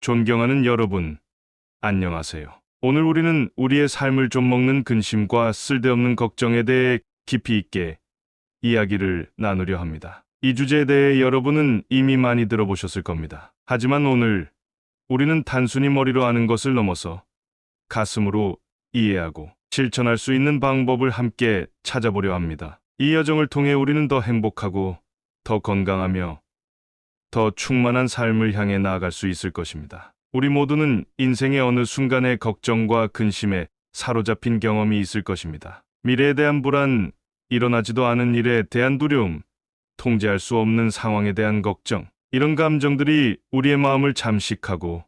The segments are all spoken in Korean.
존경하는 여러분, 안녕하세요. 오늘 우리는 우리의 삶을 좀 먹는 근심과 쓸데없는 걱정에 대해 깊이 있게 이야기를 나누려 합니다. 이 주제에 대해 여러분은 이미 많이 들어보셨을 겁니다. 하지만 오늘 우리는 단순히 머리로 아는 것을 넘어서 가슴으로 이해하고 실천할 수 있는 방법을 함께 찾아보려 합니다. 이 여정을 통해 우리는 더 행복하고 더 건강하며 더 충만한 삶을 향해 나아갈 수 있을 것입니다. 우리 모두는 인생의 어느 순간에 걱정과 근심에 사로잡힌 경험이 있을 것입니다. 미래에 대한 불안, 일어나지도 않은 일에 대한 두려움, 통제할 수 없는 상황에 대한 걱정, 이런 감정들이 우리의 마음을 잠식하고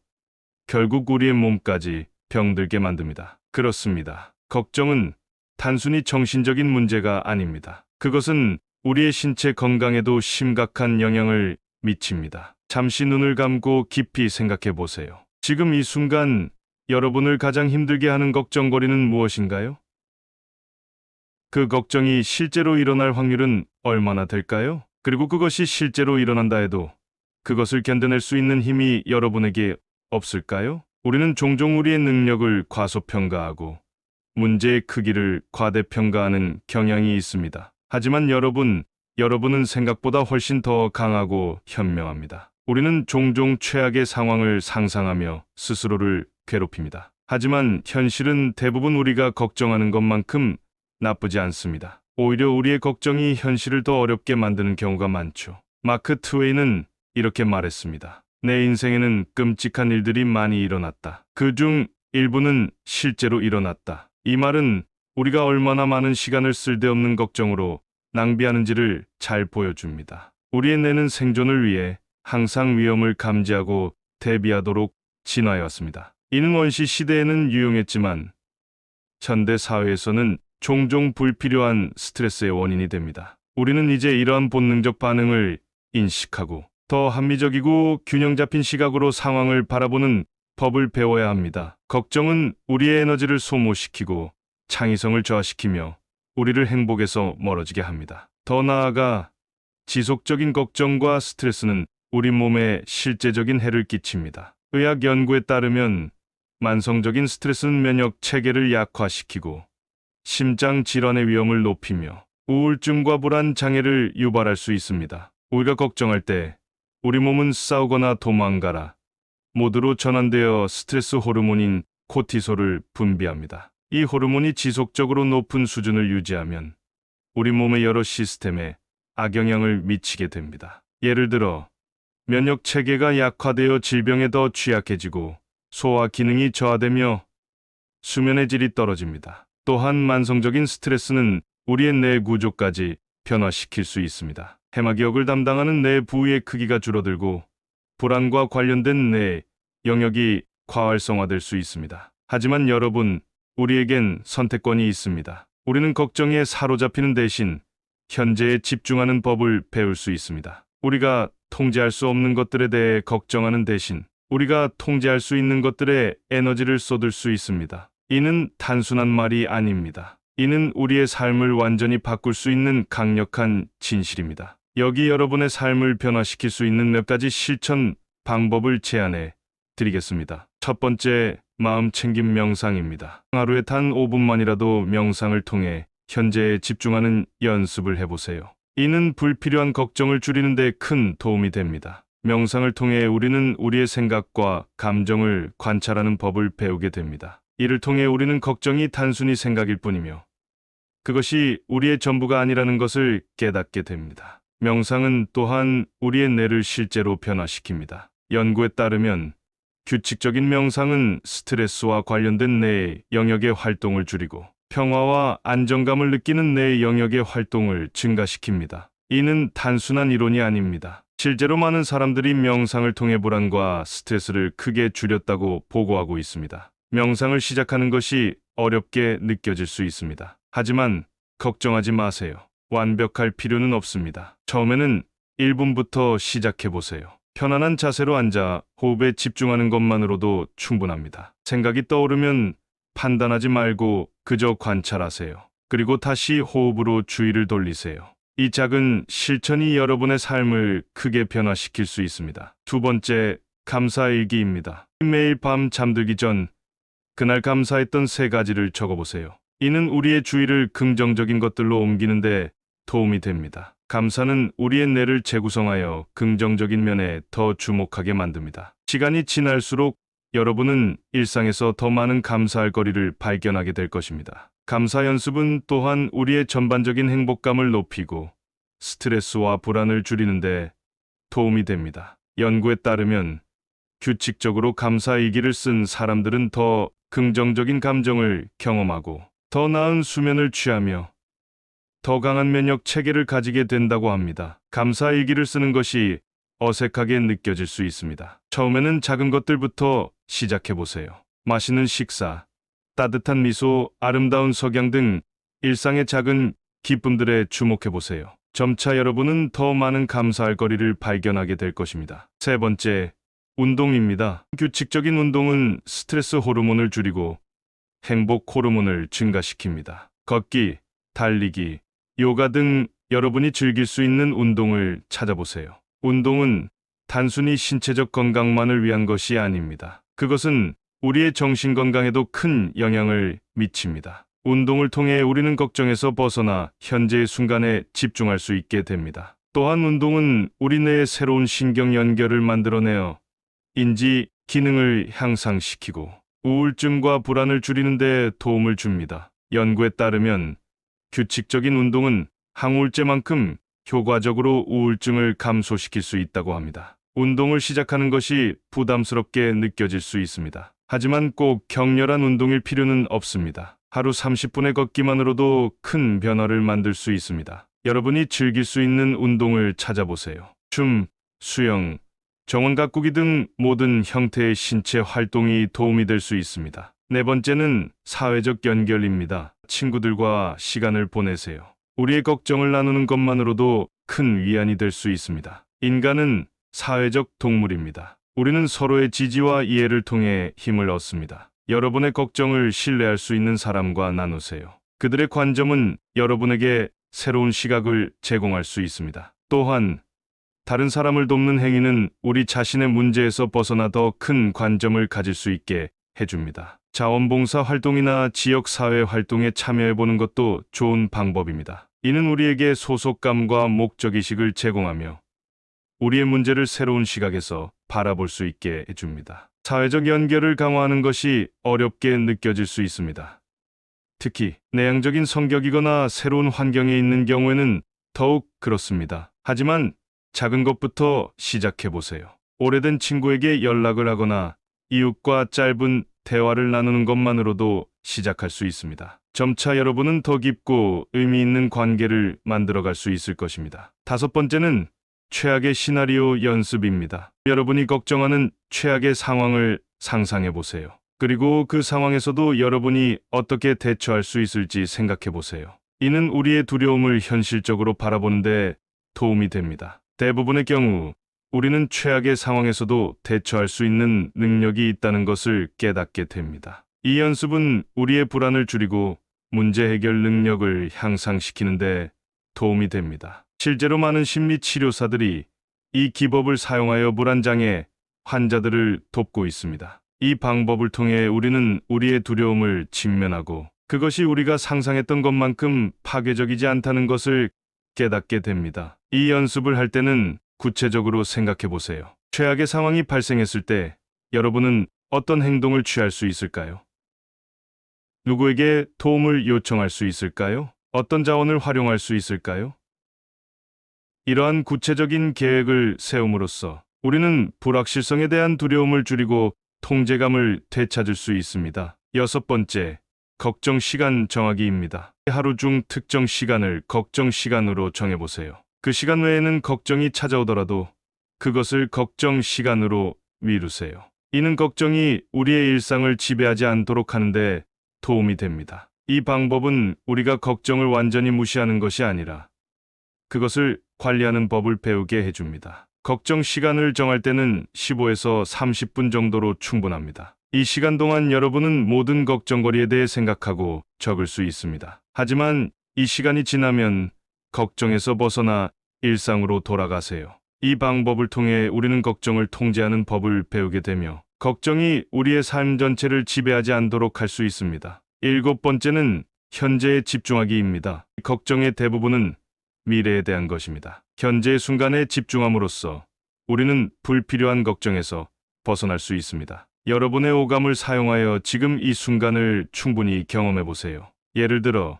결국 우리의 몸까지 병들게 만듭니다. 그렇습니다. 걱정은 단순히 정신적인 문제가 아닙니다. 그것은 우리의 신체 건강에도 심각한 영향을 미칩니다. 잠시 눈을 감고 깊이 생각해 보세요. 지금 이 순간 여러분을 가장 힘들게 하는 걱정거리는 무엇인가요? 그 걱정이 실제로 일어날 확률은 얼마나 될까요? 그리고 그것이 실제로 일어난다 해도 그것을 견뎌낼 수 있는 힘이 여러분에게 없을까요? 우리는 종종 우리의 능력을 과소평가하고 문제의 크기를 과대평가하는 경향이 있습니다. 하지만 여러분은 생각보다 훨씬 더 강하고 현명합니다. 우리는 종종 최악의 상황을 상상하며 스스로를 괴롭힙니다. 하지만 현실은 대부분 우리가 걱정하는 것만큼 나쁘지 않습니다. 오히려 우리의 걱정이 현실을 더 어렵게 만드는 경우가 많죠. 마크 트웨이는 이렇게 말했습니다. 내 인생에는 끔찍한 일들이 많이 일어났다. 그중 일부는 실제로 일어났다. 이 말은 우리가 얼마나 많은 시간을 쓸데없는 걱정으로 낭비하는지를 잘 보여줍니다. 우리의 뇌는 생존을 위해 항상 위험을 감지하고 대비하도록 진화해왔습니다. 이는 원시 시대에는 유용했지만 현대 사회에서는 종종 불필요한 스트레스의 원인이 됩니다. 우리는 이제 이러한 본능적 반응을 인식하고 더 합리적이고 균형 잡힌 시각으로 상황을 바라보는 법을 배워야 합니다. 걱정은 우리의 에너지를 소모시키고 창의성을 저하시키며 우리를 행복에서 멀어지게 합니다. 더 나아가 지속적인 걱정과 스트레스는 우리 몸에 실제적인 해를 끼칩니다. 의학 연구에 따르면 만성적인 스트레스는 면역 체계를 약화시키고 심장 질환의 위험을 높이며 우울증과 불안 장애를 유발할 수 있습니다. 오히려 걱정할 때 우리 몸은 싸우거나 도망가라 모드로 전환되어 스트레스 호르몬인 코티솔을 분비합니다. 이 호르몬이 지속적으로 높은 수준을 유지하면 우리 몸의 여러 시스템에 악영향을 미치게 됩니다. 예를 들어 면역 체계가 약화되어 질병에 더 취약해지고 소화 기능이 저하되며 수면의 질이 떨어집니다. 또한 만성적인 스트레스는 우리의 뇌 구조까지 변화시킬 수 있습니다. 해마기역을 담당하는 뇌 부위의 크기가 줄어들고 불안과 관련된 뇌 영역이 과활성화될 수 있습니다. 하지만 우리에겐 선택권이 있습니다. 우리는 걱정에 사로잡히는 대신 현재에 집중하는 법을 배울 수 있습니다. 우리가 통제할 수 없는 것들에 대해 걱정하는 대신 우리가 통제할 수 있는 것들에 에너지를 쏟을 수 있습니다. 이는 단순한 말이 아닙니다. 이는 우리의 삶을 완전히 바꿀 수 있는 강력한 진실입니다. 여기 여러분의 삶을 변화시킬 수 있는 몇 가지 실천 방법을 제안해 드리겠습니다. 첫 번째, 마음 챙김 명상입니다. 하루에 단 5분만이라도 명상을 통해 현재에 집중하는 연습을 해보세요. 이는 불필요한 걱정을 줄이는 데 큰 도움이 됩니다. 명상을 통해 우리는 우리의 생각과 감정을 관찰하는 법을 배우게 됩니다. 이를 통해 우리는 걱정이 단순히 생각일 뿐이며 그것이 우리의 전부가 아니라는 것을 깨닫게 됩니다. 명상은 또한 우리의 뇌를 실제로 변화시킵니다. 연구에 따르면 규칙적인 명상은 스트레스와 관련된 뇌의 영역의 활동을 줄이고 평화와 안정감을 느끼는 뇌의 영역의 활동을 증가시킵니다. 이는 단순한 이론이 아닙니다. 실제로 많은 사람들이 명상을 통해 불안과 스트레스를 크게 줄였다고 보고하고 있습니다. 명상을 시작하는 것이 어렵게 느껴질 수 있습니다. 하지만 걱정하지 마세요. 완벽할 필요는 없습니다. 처음에는 1분부터 시작해 보세요. 편안한 자세로 앉아 호흡에 집중하는 것만으로도 충분합니다. 생각이 떠오르면 판단하지 말고 그저 관찰하세요. 그리고 다시 호흡으로 주의를 돌리세요. 이 작은 실천이 여러분의 삶을 크게 변화시킬 수 있습니다. 두 번째, 감사일기입니다. 매일 밤 잠들기 전 그날 감사했던 3가지를 적어보세요. 이는 우리의 주의를 긍정적인 것들로 옮기는데 도움이 됩니다. 감사는 우리의 뇌를 재구성하여 긍정적인 면에 더 주목하게 만듭니다. 시간이 지날수록 여러분은 일상에서 더 많은 감사할 거리를 발견하게 될 것입니다. 감사 연습은 또한 우리의 전반적인 행복감을 높이고 스트레스와 불안을 줄이는데 도움이 됩니다. 연구에 따르면 규칙적으로 감사일기를 쓴 사람들은 더 긍정적인 감정을 경험하고 더 나은 수면을 취하며 더 강한 면역 체계를 가지게 된다고 합니다. 감사일기를 쓰는 것이 어색하게 느껴질 수 있습니다. 처음에는 작은 것들부터 시작해 보세요. 맛있는 식사, 따뜻한 미소, 아름다운 석양 등 일상의 작은 기쁨들에 주목해 보세요. 점차 여러분은 더 많은 감사할 거리를 발견하게 될 것입니다. 3번째, 운동입니다. 규칙적인 운동은 스트레스 호르몬을 줄이고 행복 호르몬을 증가시킵니다. 걷기, 달리기, 요가 등 여러분이 즐길 수 있는 운동을 찾아보세요. 운동은 단순히 신체적 건강만을 위한 것이 아닙니다. 그것은 우리의 정신 건강에도 큰 영향을 미칩니다. 운동을 통해 우리는 걱정에서 벗어나 현재의 순간에 집중할 수 있게 됩니다. 또한 운동은 우리 뇌의 새로운 신경 연결을 만들어내어 인지 기능을 향상시키고 우울증과 불안을 줄이는 데 도움을 줍니다. 연구에 따르면 규칙적인 운동은 항우울제만큼 효과적으로 우울증을 감소시킬 수 있다고 합니다. 운동을 시작하는 것이 부담스럽게 느껴질 수 있습니다. 하지만 꼭 격렬한 운동일 필요는 없습니다. 하루 30분의 걷기만으로도 큰 변화를 만들 수 있습니다. 여러분이 즐길 수 있는 운동을 찾아보세요. 춤, 수영, 정원 가꾸기 등 모든 형태의 신체 활동이 도움이 될 수 있습니다. 4번째는 사회적 연결입니다. 친구들과 시간을 보내세요. 우리의 걱정을 나누는 것만으로도 큰 위안이 될 수 있습니다. 인간은 사회적 동물입니다. 우리는 서로의 지지와 이해를 통해 힘을 얻습니다. 여러분의 걱정을 신뢰할 수 있는 사람과 나누세요. 그들의 관점은 여러분에게 새로운 시각을 제공할 수 있습니다. 또한 다른 사람을 돕는 행위는 우리 자신의 문제에서 벗어나 더 큰 관점을 가질 수 있게 해줍니다. 자원봉사 활동이나 지역사회 활동에 참여해보는 것도 좋은 방법입니다. 이는 우리에게 소속감과 목적의식을 제공하며 우리의 문제를 새로운 시각에서 바라볼 수 있게 해줍니다. 사회적 연결을 강화하는 것이 어렵게 느껴질 수 있습니다. 특히 내향적인 성격이거나 새로운 환경에 있는 경우에는 더욱 그렇습니다. 하지만 작은 것부터 시작해보세요. 오래된 친구에게 연락을 하거나 이웃과 짧은 대화를 나누는 것만으로도 시작할 수 있습니다. 점차 여러분은 더 깊고 의미 있는 관계를 만들어갈 수 있을 것입니다. 5번째는 최악의 시나리오 연습입니다. 여러분이 걱정하는 최악의 상황을 상상해 보세요. 그리고 그 상황에서도 여러분이 어떻게 대처할 수 있을지 생각해 보세요. 이는 우리의 두려움을 현실적으로 바라보는데 도움이 됩니다. 대부분의 경우 우리는 최악의 상황에서도 대처할 수 있는 능력이 있다는 것을 깨닫게 됩니다. 이 연습은 우리의 불안을 줄이고 문제 해결 능력을 향상시키는데 도움이 됩니다. 실제로 많은 심리 치료사들이 이 기법을 사용하여 불안장애 환자들을 돕고 있습니다. 이 방법을 통해 우리는 우리의 두려움을 직면하고 그것이 우리가 상상했던 것만큼 파괴적이지 않다는 것을 깨닫게 됩니다. 이 연습을 할 때는 구체적으로 생각해 보세요. 최악의 상황이 발생했을 때 여러분은 어떤 행동을 취할 수 있을까요? 누구에게 도움을 요청할 수 있을까요? 어떤 자원을 활용할 수 있을까요? 이러한 구체적인 계획을 세움으로써 우리는 불확실성에 대한 두려움을 줄이고 통제감을 되찾을 수 있습니다. 6번째, 걱정 시간 정하기입니다. 하루 중 특정 시간을 걱정 시간으로 정해보세요. 그 시간 외에는 걱정이 찾아오더라도 그것을 걱정 시간으로 미루세요. 이는 걱정이 우리의 일상을 지배하지 않도록 하는데 도움이 됩니다. 이 방법은 우리가 걱정을 완전히 무시하는 것이 아니라 그것을 관리하는 법을 배우게 해줍니다. 걱정 시간을 정할 때는 15에서 30분 정도로 충분합니다. 이 시간 동안 여러분은 모든 걱정거리에 대해 생각하고 적을 수 있습니다. 하지만 이 시간이 지나면 걱정에서 벗어나 일상으로 돌아가세요. 이 방법을 통해 우리는 걱정을 통제하는 법을 배우게 되며 걱정이 우리의 삶 전체를 지배하지 않도록 할 수 있습니다. 일곱 번째는 현재에 집중하기입니다. 걱정의 대부분은 미래에 대한 것입니다. 현재의 순간에 집중함으로써 우리는 불필요한 걱정에서 벗어날 수 있습니다. 여러분의 오감을 사용하여 지금 이 순간을 충분히 경험해 보세요. 예를 들어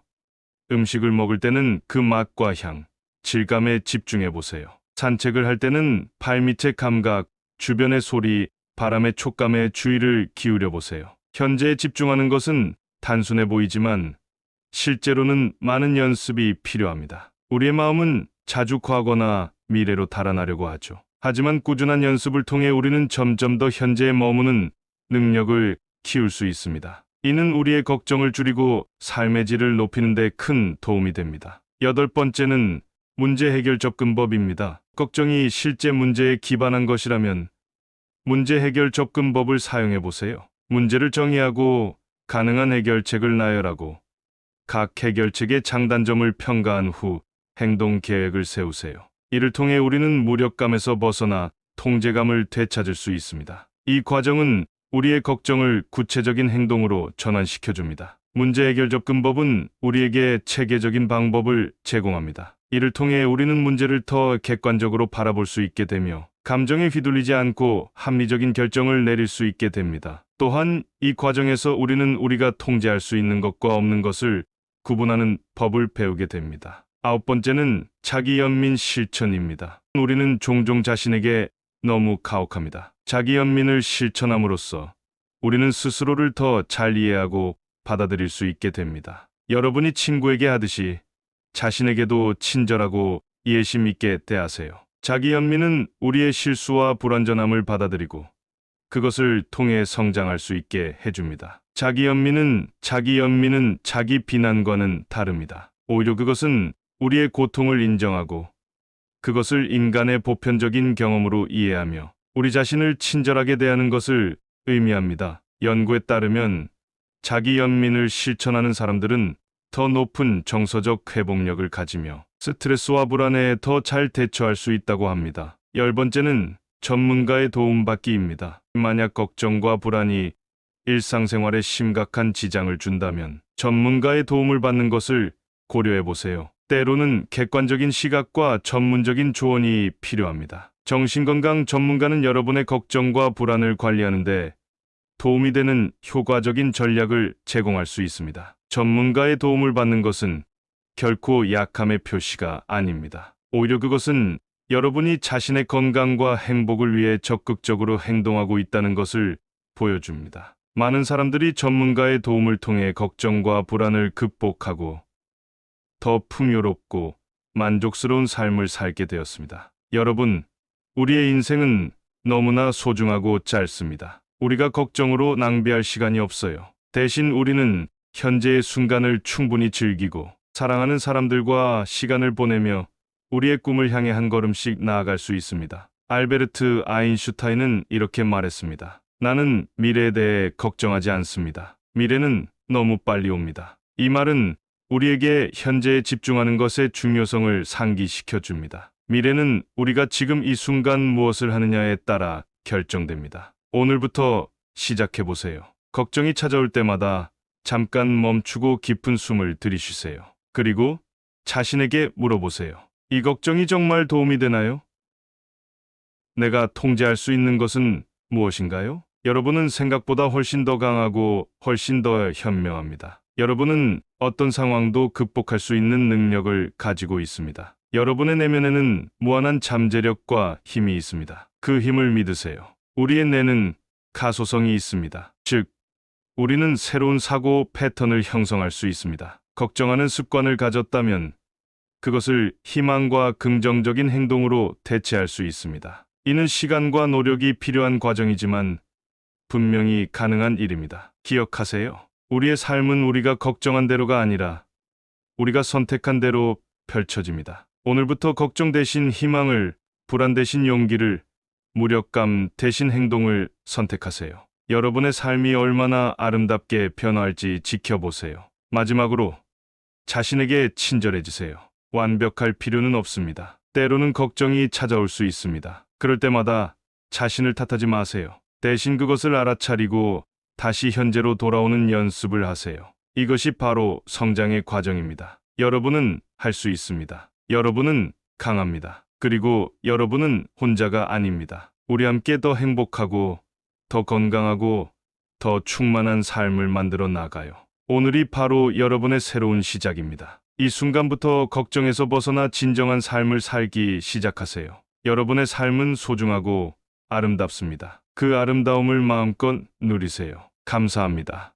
음식을 먹을 때는 그 맛과 향, 질감에 집중해 보세요. 산책을 할 때는 발밑의 감각, 주변의 소리, 바람의 촉감에 주의를 기울여 보세요. 현재에 집중하는 것은 단순해 보이지만 실제로는 많은 연습이 필요합니다. 우리의 마음은 자주 과거나 미래로 달아나려고 하죠. 하지만 꾸준한 연습을 통해 우리는 점점 더 현재에 머무는 능력을 키울 수 있습니다. 이는 우리의 걱정을 줄이고 삶의 질을 높이는 데 큰 도움이 됩니다. 여덟 번째는 문제 해결 접근법입니다. 걱정이 실제 문제에 기반한 것이라면 문제 해결 접근법을 사용해 보세요. 문제를 정의하고 가능한 해결책을 나열하고 각 해결책의 장단점을 평가한 후 행동 계획을 세우세요. 이를 통해 우리는 무력감에서 벗어나 통제감을 되찾을 수 있습니다. 이 과정은 우리의 걱정을 구체적인 행동으로 전환시켜줍니다. 문제 해결 접근법은 우리에게 체계적인 방법을 제공합니다. 이를 통해 우리는 문제를 더 객관적으로 바라볼 수 있게 되며 감정에 휘둘리지 않고 합리적인 결정을 내릴 수 있게 됩니다. 또한 이 과정에서 우리는 우리가 통제할 수 있는 것과 없는 것을 구분하는 법을 배우게 됩니다. 아홉 번째는 자기 연민 실천입니다. 우리는 종종 자신에게 너무 가혹합니다. 자기 연민을 실천함으로써 우리는 스스로를 더 잘 이해하고 받아들일 수 있게 됩니다. 여러분이 친구에게 하듯이 자신에게도 친절하고 이해심 있게 대하세요. 자기 연민은 우리의 실수와 불완전함을 받아들이고 그것을 통해 성장할 수 있게 해줍니다. 자기 연민은 자기 비난과는 다릅니다. 오히려 그것은 우리의 고통을 인정하고 그것을 인간의 보편적인 경험으로 이해하며 우리 자신을 친절하게 대하는 것을 의미합니다. 연구에 따르면 자기 연민을 실천하는 사람들은 더 높은 정서적 회복력을 가지며 스트레스와 불안에 더 잘 대처할 수 있다고 합니다. 열 번째는 전문가의 도움받기입니다. 만약 걱정과 불안이 일상생활에 심각한 지장을 준다면 전문가의 도움을 받는 것을 고려해 보세요. 때로는 객관적인 시각과 전문적인 조언이 필요합니다. 정신건강 전문가는 여러분의 걱정과 불안을 관리하는데 도움이 되는 효과적인 전략을 제공할 수 있습니다. 전문가의 도움을 받는 것은 결코 약함의 표시가 아닙니다. 오히려 그것은 여러분이 자신의 건강과 행복을 위해 적극적으로 행동하고 있다는 것을 보여줍니다. 많은 사람들이 전문가의 도움을 통해 걱정과 불안을 극복하고 더 풍요롭고 만족스러운 삶을 살게 되었습니다. 여러분, 우리의 인생은 너무나 소중하고 짧습니다. 우리가 걱정으로 낭비할 시간이 없어요. 대신 우리는 현재의 순간을 충분히 즐기고 사랑하는 사람들과 시간을 보내며 우리의 꿈을 향해 한 걸음씩 나아갈 수 있습니다. 알베르트 아인슈타인은 이렇게 말했습니다. 나는 미래에 대해 걱정하지 않습니다. 미래는 너무 빨리 옵니다. 이 말은 우리에게 현재에 집중하는 것의 중요성을 상기시켜 줍니다. 미래는 우리가 지금 이 순간 무엇을 하느냐에 따라 결정됩니다. 오늘부터 시작해 보세요. 걱정이 찾아올 때마다 잠깐 멈추고 깊은 숨을 들이쉬세요. 그리고 자신에게 물어보세요. 이 걱정이 정말 도움이 되나요? 내가 통제할 수 있는 것은 무엇인가요? 여러분은 생각보다 훨씬 더 강하고 훨씬 더 현명합니다. 여러분은 어떤 상황도 극복할 수 있는 능력을 가지고 있습니다. 여러분의 내면에는 무한한 잠재력과 힘이 있습니다. 그 힘을 믿으세요. 우리의 뇌는 가소성이 있습니다. 즉, 우리는 새로운 사고 패턴을 형성할 수 있습니다. 걱정하는 습관을 가졌다면 그것을 희망과 긍정적인 행동으로 대체할 수 있습니다. 이는 시간과 노력이 필요한 과정이지만 분명히 가능한 일입니다. 기억하세요. 우리의 삶은 우리가 걱정한 대로가 아니라 우리가 선택한 대로 펼쳐집니다. 오늘부터 걱정 대신 희망을, 불안 대신 용기를, 무력감 대신 행동을 선택하세요. 여러분의 삶이 얼마나 아름답게 변화할지 지켜보세요. 마지막으로 자신에게 친절해지세요. 완벽할 필요는 없습니다. 때로는 걱정이 찾아올 수 있습니다. 그럴 때마다 자신을 탓하지 마세요. 대신 그것을 알아차리고 다시 현재로 돌아오는 연습을 하세요. 이것이 바로 성장의 과정입니다. 여러분은 할 수 있습니다. 여러분은 강합니다. 그리고 여러분은 혼자가 아닙니다. 우리 함께 더 행복하고, 더 건강하고, 더 충만한 삶을 만들어 나가요. 오늘이 바로 여러분의 새로운 시작입니다. 이 순간부터 걱정에서 벗어나 진정한 삶을 살기 시작하세요. 여러분의 삶은 소중하고 아름답습니다. 그 아름다움을 마음껏 누리세요. 감사합니다.